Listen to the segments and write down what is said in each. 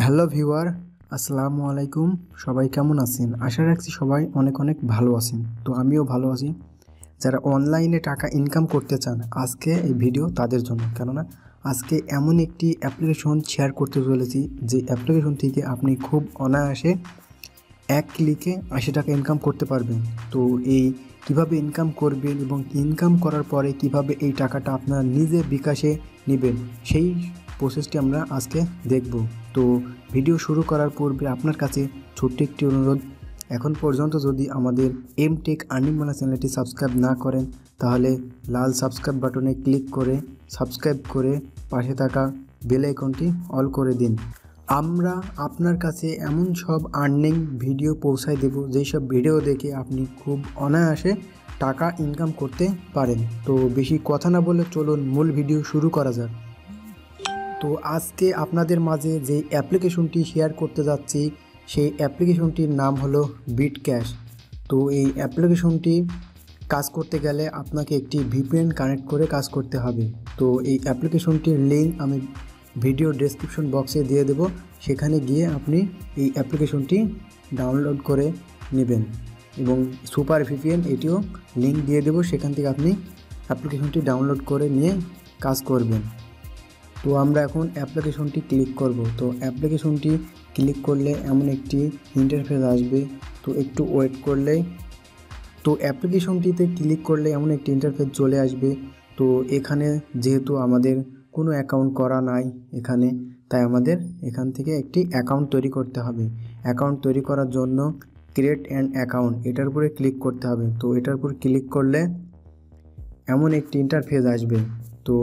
Hello viewer, আসসালামু আলাইকুম। সবাই কেমন আছেন? আশা রাখছি সবাই অনেক অনেক ভালো আছেন। তো আমিও ভালো আছি। যারা অনলাইনে টাকা ইনকাম করতে চান, আজকে এই ভিডিও তাদের জন্য। কেননা আজকে এমন একটি অ্যাপ্লিকেশন শেয়ার করতে চলেছি যে অ্যাপ্লিকেশন থেকে আপনি খুব অনায়াসে এক ক্লিকে ৮০ টাকা ইনকাম করতে পারবেন। তো এই কিভাবে ইনকাম করবেন এবং ইনকাম করার পরে কিভাবে এই টাকাটা আপনার নিজে বিকাশে নেবেন, সেই প্রসেসটি আমরা আজকে দেখব। তো ভিডিও শুরু করার পূর্বে আপনার কাছে ছোট্ট একটি অনুরোধ, এখন পর্যন্ত যদি আমাদের এমটেক আর্নিং বাংলা চ্যানেলটি সাবস্ক্রাইব না করেন, তাহলে লাল সাবস্ক্রাইব বাটনে ক্লিক করে সাবস্ক্রাইব করে পাশে থাকা বেল আইকনটি অল করে দিন। আমরা আপনার কাছে এমন সব আর্নিং ভিডিও পৌঁছায় দেব যেই সব ভিডিও দেখে আপনি খুব অনায়াসে টাকা ইনকাম করতে পারেন। তো বেশি কথা না বলে চলুন মূল ভিডিও শুরু করা যাক। তো আজকে আপনাদের মাঝে যে অ্যাপ্লিকেশনটি শেয়ার করতে যাচ্ছি সেই অ্যাপ্লিকেশনটির নাম হলো বিটক্যাশ। তো এই অ্যাপ্লিকেশনটি কাজ করতে গেলে আপনাকে একটি ভিপিএন কানেক্ট করে কাজ করতে হবে। তো এই অ্যাপ্লিকেশনটির লিঙ্ক আমি ভিডিও ডেসক্রিপশন বক্সে দিয়ে দেব, সেখানে গিয়ে আপনি এই অ্যাপ্লিকেশনটি ডাউনলোড করে নেবেন এবং সুপার ভিপিএন এটিও লিঙ্ক দিয়ে দেব, সেখান থেকে আপনি অ্যাপ্লিকেশনটি ডাউনলোড করে নিয়ে কাজ করবেন। তো আমরা এখন অ্যাপ্লিকেশনটি ক্লিক করব। তো অ্যাপ্লিকেশনটি ক্লিক করলে এমন একটি ইন্টারফেস আসবে, তো একটু ওয়েট করলেই তো অ্যাপ্লিকেশনটিতে ক্লিক করলে এমন একটি ইন্টারফেস চলে আসবে। তো এখানে যেহেতু আমাদের কোনো অ্যাকাউন্ট করা নাই এখানে, তাই আমাদের এখান থেকে একটি অ্যাকাউন্ট তৈরি করতে হবে। অ্যাকাউন্ট তৈরি করার জন্য ক্রিয়েট অ্যান অ্যাকাউন্ট এটার উপরে ক্লিক করতে হবে। তো এটার উপর ক্লিক করলে এমন একটি ইন্টারফেস আসবে। তো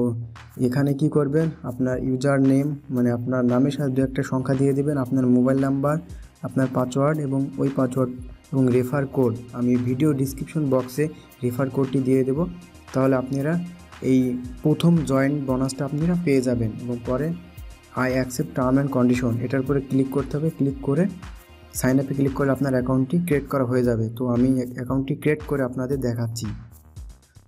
এখানে কি করবেন, আপনার ইউজার নেম মানে আপনার নামের সাথে দু একটা সংখ্যা দিয়ে দেবেন, আপনার মোবাইল নাম্বার, আপনার পাসওয়ার্ড এবং ওই পাসওয়ার্ড এবং রেফার কোড আমি ভিডিও ডিসক্রিপশন বক্সে রেফার কোডটি দিয়ে দেব। তাহলে আপনারা এই প্রথম জয়েন্ট বোনাসটা আপনারা পেয়ে যাবেন। এবং পরে I accept term and condition এটার উপরে ক্লিক করতে হবে। ক্লিক করে সাইন আপে ক্লিক করলে আপনার অ্যাকাউন্টটি ক্রিয়েট করা হয়ে যাবে। তো আমি অ্যাকাউন্টটি ক্রিয়েট করে আপনাদের দেখাচ্ছি।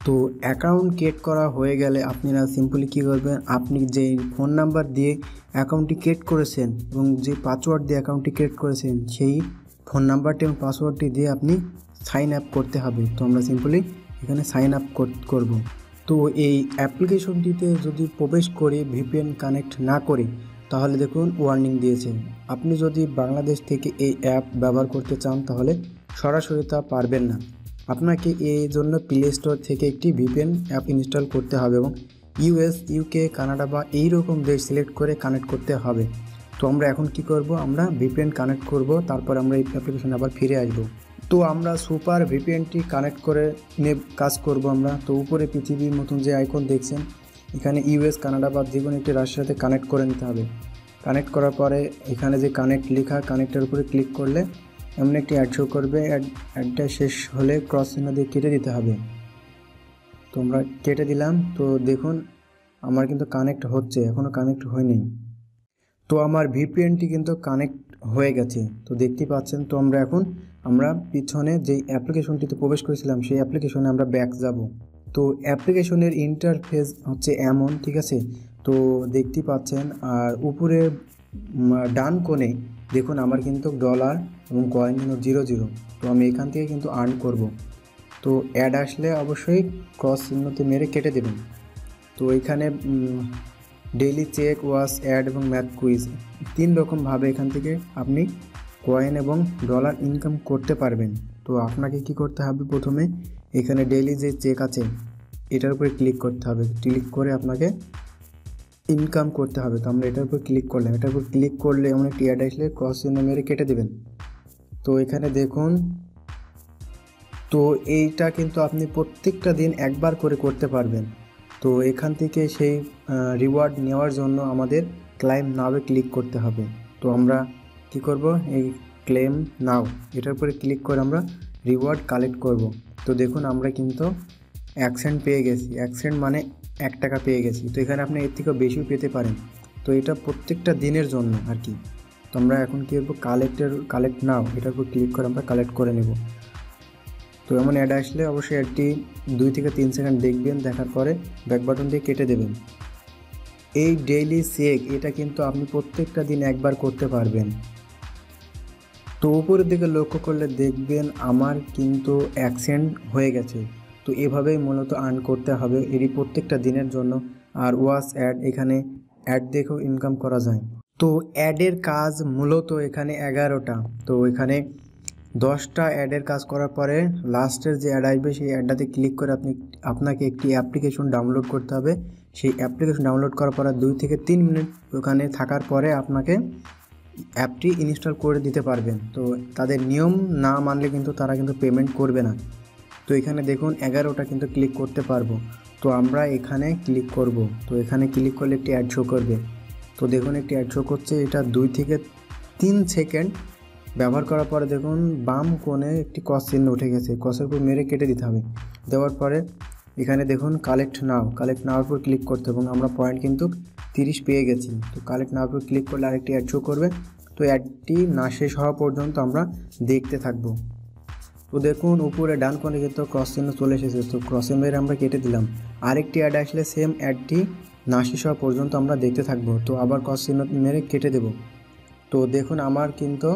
তো অ্যাকাউন্ট ক্রিয়েট করা হয়ে গেলে আপনারা সিম্পলি কী করবেন, আপনি যে ফোন নাম্বার দিয়ে অ্যাকাউন্টটি ক্রিয়েট করেছেন এবং যে পাসওয়ার্ড দিয়ে অ্যাকাউন্টটি ক্রিয়েট করেছেন সেই ফোন নাম্বারটি এবং পাসওয়ার্ডটি দিয়ে আপনি সাইন আপ করতে হবে। তো আমরা সিম্পলি এখানে সাইন আপ করব। তো এই অ্যাপ্লিকেশনটিতে যদি প্রবেশ করে ভিপিএন কানেক্ট না করি তাহলে দেখুন ওয়ার্নিং দিয়েছে। আপনি যদি বাংলাদেশ থেকে এই অ্যাপ ব্যবহার করতে চান তাহলে সরাসরি তা পারবেন না। আপনাকে এই জন্য প্লে স্টোর থেকে একটি ভিপিএন অ্যাপ ইনস্টল করতে হবে এবং ইউএস, ইউকে, কানাডা বা এই রকম দেশ সিলেক্ট করে কানেক্ট করতে হবে। তো আমরা এখন কি করব, আমরা ভিপিএন কানেক্ট করব, তারপর আমরা এই অ্যাপ্লিকেশন আবার ফিরে আসব। তো আমরা সুপার ভিপিএনটি কানেক্ট করে কাজ করব আমরা। তো উপরে পৃথিবীর মতন যে আইকন দেখছেন, এখানে ইউএস, কানাডা বা যে কোনো একটি রাষ্ট্রের সাথে কানেক্ট করে নিতে হবে। কানেক্ট করার পরে এখানে যে কানেক্ট লেখা, কানেক্টের উপরে ক্লিক করলে এমন একটি অ্যাড শো করবে। অ্যাডটা শেষ হলে ক্রস চিহ্ন দিয়ে কেটে দিতে হবে। তো আমরা কেটে দিলাম। তো দেখুন আমার কিন্তু কানেক্ট হচ্ছে, এখনও কানেক্ট হয়নি। তো আমার ভিপিএনটি কিন্তু কানেক্ট হয়ে গেছে, তো দেখতে পাচ্ছেন। তো আমরা পিছনে যেই অ্যাপ্লিকেশনটিতে প্রবেশ করেছিলাম সেই অ্যাপ্লিকেশনে আমরা ব্যাক যাব। তো অ্যাপ্লিকেশনের ইন্টারফেস হচ্ছে এমন, ঠিক আছে। তো দেখতে পাচ্ছেন আর উপরে ডান কোণে দেখুন আমার কিন্তু ডলার এবং কয়েন কিন্তু 0 তো আমি এখান থেকে কিন্তু আর্ন করব। তো অ্যাড আসলে অবশ্যই ক্রস চিহ্নতে মেরে কেটে দেবেন। তো এখানে ডেইলি চেক, ওয়াচ, অ্যাড এবং ম্যাথ কুইজ 3 রকমভাবে এখান থেকে আপনি কয়েন এবং ডলার ইনকাম করতে পারবেন। তো আপনাকে কি করতে হবে, প্রথমে এখানে ডেইলি যে চেক আছে এটার উপরে ক্লিক করতে হবে। ক্লিক করে আপনাকে ইনকাম করতে হবে। তো আমরা এটার উপর ক্লিক করলাম। এটার উপর ক্লিক করলে এমন একটি অ্যাড আসলে ক্রস চিহ্ন মেরে কেটে দেবেন। তো এখানে দেখুন, তো এইটা কিন্তু আপনি প্রত্যেকটা দিন একবার করে করতে পারবেন। তো এখান থেকে সেই রিওয়ার্ড নেওয়ার জন্য আমাদের ক্লেম নাওয়ে ক্লিক করতে হবে। তো আমরা কি করব, এই ক্লেম নাও এটার উপরে ক্লিক করে আমরা রিওয়ার্ড কালেক্ট করব। তো দেখুন আমরা কিন্তু 1 সেন্ট পেয়ে গেছি। 1 সেন্ট মানে 1 টাকা পেয়ে গেছি। তো এখানে আপনি এর থেকেও বেশিও পেতে পারেন। তো এটা প্রত্যেকটা দিনের জন্য আর কি। তো আমরা এখন কী করবো, কালেক্ট নাও এটার উপর ক্লিক করে আমরা কালেক্ট করে নেব। তো এমন অ্যাড আসলে অবশ্যই অ্যাডটি 2 থেকে 3 সেকেন্ড দেখবেন, দেখার পরে ব্যাক বাটন দিয়ে কেটে দেবেন। এই ডেইলি চেক এটা কিন্তু আপনি প্রত্যেকটা দিন একবার করতে পারবেন। তো উপরের দিকে লক্ষ্য করলে দেখবেন আমার কিন্তু অ্যাকসেন্ট হয়ে গেছে। তো এভাবেই মূলত আর্ন করতে হবে এরই প্রত্যেকটা দিনের জন্য। আর ওয়াচ অ্যাড, এখানে অ্যাড দেখেও ইনকাম করা যায়। তো অ্যাডের কাজ মূলত এখানে 11টা। তো এখানে 10টা অ্যাডের কাজ করার পরে লাস্টের যে অ্যাড আসবে সেই অ্যাডটাতে ক্লিক করে আপনাকে একটি অ্যাপ্লিকেশন ডাউনলোড করতে হবে। সেই অ্যাপ্লিকেশন ডাউনলোড করার পরে 2 থেকে 3 মিনিট ওখানে থাকার পরে আপনাকে অ্যাপটি ইনস্টল করে দিতে পারবেন। তো তাদের নিয়ম না মানলে কিন্তু তারা কিন্তু পেমেন্ট করবে না। তো এখানে দেখুন 11টা কিন্তু ক্লিক করতে পারবো। তো আমরা এখানে ক্লিক করব। তো এখানে ক্লিক করলে একটি অ্যাড শো করবে। তো দেখুন একটি অ্যাড শো করছে, এটা 2 থেকে 3 সেকেন্ড ব্যবহার করার পরে দেখুন বাম কোণে একটি ক্রস চিহ্ন উঠে গেছে। ক্রসের উপর মেরে কেটে দিতে হবে। দেওয়ার পরে এখানে দেখুন কালেক্ট নাওর উপর ক্লিক করতে, এবং আমরা পয়েন্ট কিন্তু 30 পেয়ে গেছি। তো কালেক্ট নাওর উপর ক্লিক করলে আরেকটি অ্যাড শো করবে। তো অ্যাডটি না শেষ হওয়া পর্যন্ত আমরা দেখতে থাকবো। তো দেখুন উপরে ডান কোণে কিন্তু ক্রস চিহ্ন চলে এসেছে। তো ক্রসে মেরে আমরা কেটে দিলাম। আরেকটি অ্যাড আসলে সেম অ্যাডটি না শেষ হওয়া পর্যন্ত আমরা দেখতে থাকবো। তো আবার ক্রস চিহ্ন মেরে কেটে দেব। তো দেখুন আমার কিন্তু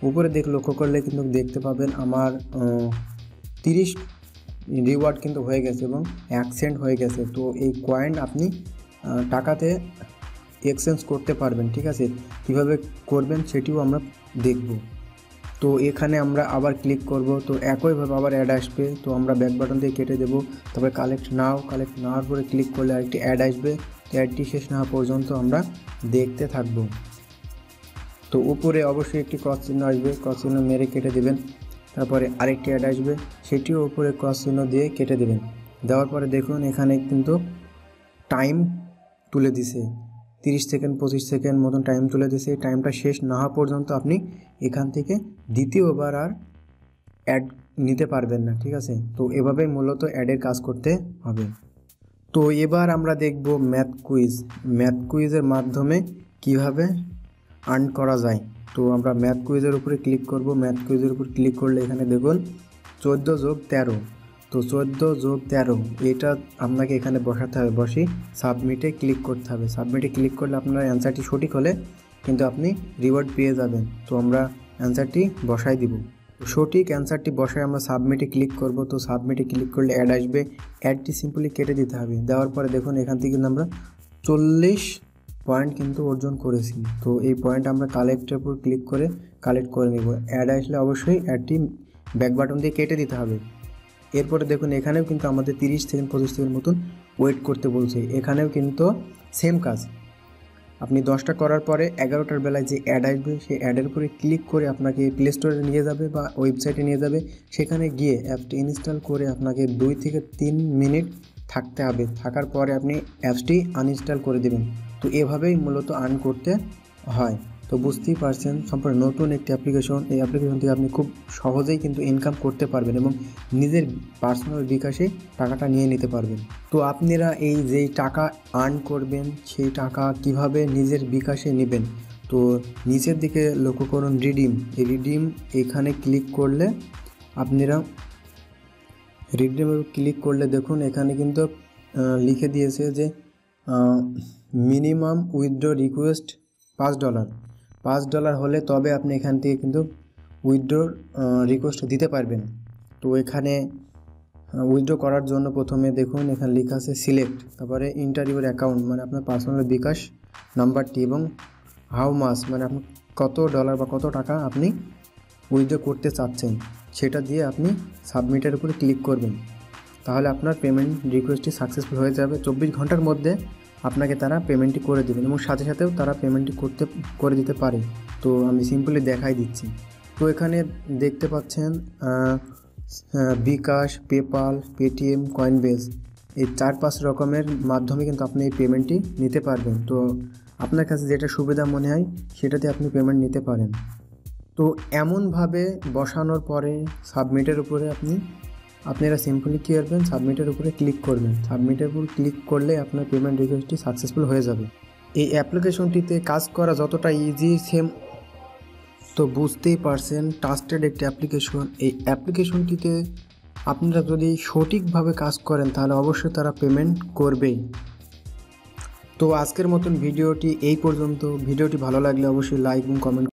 উপরে লক্ষ্য করলে কিন্তু দেখতে পাবেন আমার 30 রিওয়ার্ড কিন্তু হয়ে গেছে এবং অ্যাকসেন্ট হয়ে গেছে। তো এই কয়েন আপনি টাকাতে এক্সচেঞ্জ করতে পারবেন। ঠিক আছে, কীভাবে করবেন সেটিও আমরা দেখব। তো এখানে আমরা আবার ক্লিক করব। তো একইভাবে আবার অ্যাড আসবে। তো আমরা ব্যাক বাটন দিয়ে কেটে দেব। তারপরে কালেক্ট নাওয়ার পরে ক্লিক করলে আরেকটি অ্যাড আসবে। অ্যাডটি শেষ না হওয়া পর্যন্ত আমরা দেখতে থাকব। তো উপরে অবশ্যই একটি ক্রস চিহ্ন আসবে, ক্রস চিহ্ন মেরে কেটে দেবেন। তারপরে আরেকটি অ্যাড আসবে, সেটিও উপরে ক্রস চিহ্ন দিয়ে কেটে দেবেন। দেওয়ার পরে দেখুন এখানে কিন্তু টাইম তুলে দিছে, 30 সেকেন্ড 25 সেকেন্ড মতন টাইম তুলে দিছে। এই টাইমটা শেষ না হওয়া পর্যন্ত আপনি এখান থেকে দ্বিতীয়বার আর অ্যাড নিতে পারবেন না। ঠিক আছে, তো এভাবেই মূলত অ্যাডের কাজ করতে হবে। তো এবার আমরা দেখব ম্যাথ কুইজের মাধ্যমে কিভাবে আর্ন করা যায়। তো আমরা ম্যাথ কুইজের উপরে ক্লিক করব। ম্যাথ কুইজের উপর ক্লিক করলে এখানে দেখুন 14 যোগ 13। তো 14 যোগ 13 এটা আপনাকে এখানে বসাতে হবে। বসি সাবমিটে ক্লিক করতে হবে। সাবমিটে ক্লিক করলে আপনার অ্যান্সারটি সঠিক হলে কিন্তু আপনি রিওয়ার্ড পেয়ে যাবেন। তো আমরা অ্যান্সারটি বসাই দিব। সঠিক অ্যান্সারটি বসায় আমরা সাবমিটে ক্লিক করব। তো সাবমিটে ক্লিক করলে অ্যাড আসবে। অ্যাডটি সিম্পলি কেটে দিতে হবে। দেওয়ার পরে দেখুন এখান থেকে কিন্তু আমরা 40 পয়েন্ট কিন্তু অর্জন করেছি। তো এই পয়েন্ট আমরা কালেক্টের উপর ক্লিক করে কালেক্ট করে নেব। অ্যাড আসলে অবশ্যই অ্যাডটি ব্যাক বাটন দিয়ে কেটে দিতে হবে। এরপরে দেখুন এখানেও কিন্তু আমাদের 30 থেকে 25 সেকেন্ড মতন ওয়েট করতে বলছে। এখানেও কিন্তু সেম কাজ। আপনি 10টা করার পরে 11টার বেলায় যে অ্যাড আসবে সেই অ্যাডের উপরে ক্লিক করে আপনাকে প্লে স্টোরে নিয়ে যাবে বা ওয়েবসাইটে নিয়ে যাবে। সেখানে গিয়ে অ্যাপটি ইনস্টল করে আপনাকে 2 থেকে 3 মিনিট থাকতে হবে। থাকার পরে আপনি অ্যাপসটি আনইনস্টল করে দেবেন। তো এভাবেই মূলত আর্ন করতে হয়। তো বুঝতেই পারছেন সম্পূর্ণ নতুন একটি অ্যাপ্লিকেশন। এই অ্যাপ্লিকেশন থেকে আপনি খুব সহজেই কিন্তু ইনকাম করতে পারবেন এবং নিজের পার্সোনাল বিকাশে টাকাটা নিয়ে নিতে পারবেন। তো আপনারা এই যেই টাকা আর্ন করবেন সেই টাকা কিভাবে নিজের বিকাশে নেবেন। তো নিচের দিকে লক্ষ্য করুন রিডিম এখানে ক্লিক করলে আপনারা রিডিমে ক্লিক করলে দেখুন এখানে কিন্তু লিখে দিয়েছে যে মিনিমাম উইথড্র রিকোয়েস্ট $5 হলে তবে আপনি এখান থেকে কিন্তু উইথড্র রিকোয়েস্ট দিতে পারবেন। তো এখানে উইথড্র করার জন্য প্রথমে দেখুন এখানে লেখা আছে সিলেক্ট, তারপরে ইন্টার ইউর অ্যাকাউন্ট মানে আপনার পার্সোনাল বিকাশ নাম্বারটি এবং হাউ মাস মানে আপনি কত ডলার বা কত টাকা আপনি উইথড্র করতে চাচ্ছেন সেটা দিয়ে আপনি সাবমিটের উপরে ক্লিক করবেন। তাহলে আপনার পেমেন্ট রিকোয়েস্টটি সাকসেসফুল হয়ে যাবে। 24 ঘন্টার মধ্যে আপনাকে তারা পেমেন্টটি করে দেবেন এবং সাথে সাথেও তারা পেমেন্টটি করে দিতে পারে। তো আমি সিম্পলি দেখাই দিচ্ছি। তো এখানে দেখতে পাচ্ছেন বিকাশ, পেপাল, পেটিএম, কয়েনবেজ এই 4-5 রকমের মাধ্যমে কিন্তু আপনি এই পেমেন্টটি নিতে পারবেন। তো আপনার কাছে যেটা সুবিধা মনে হয় সেটাতে আপনি পেমেন্ট নিতে পারেন। তো এমনভাবে বসানোর পরে সাবমিটের উপরে আপনারা সিম্পলি কী করবেন, সাবমিটের উপরে ক্লিক করবেন। সাবমিটের উপর ক্লিক করলে আপনার পেমেন্ট রিকোয়েস্টটি সাকসেসফুল হয়ে যাবে। এই অ্যাপ্লিকেশনটিতে কাজ করা যতটা ইজি সেম তো বুঝতেই পারছেন ট্রাস্টেড একটি অ্যাপ্লিকেশন। এই অ্যাপ্লিকেশনটিতে আপনারা যদি সঠিকভাবে কাজ করেন তাহলে অবশ্যই তারা পেমেন্ট করবেই। তো আজকের মতন ভিডিওটি এই পর্যন্ত। ভিডিওটি ভালো লাগলে অবশ্যই লাইক এবং কমেন্ট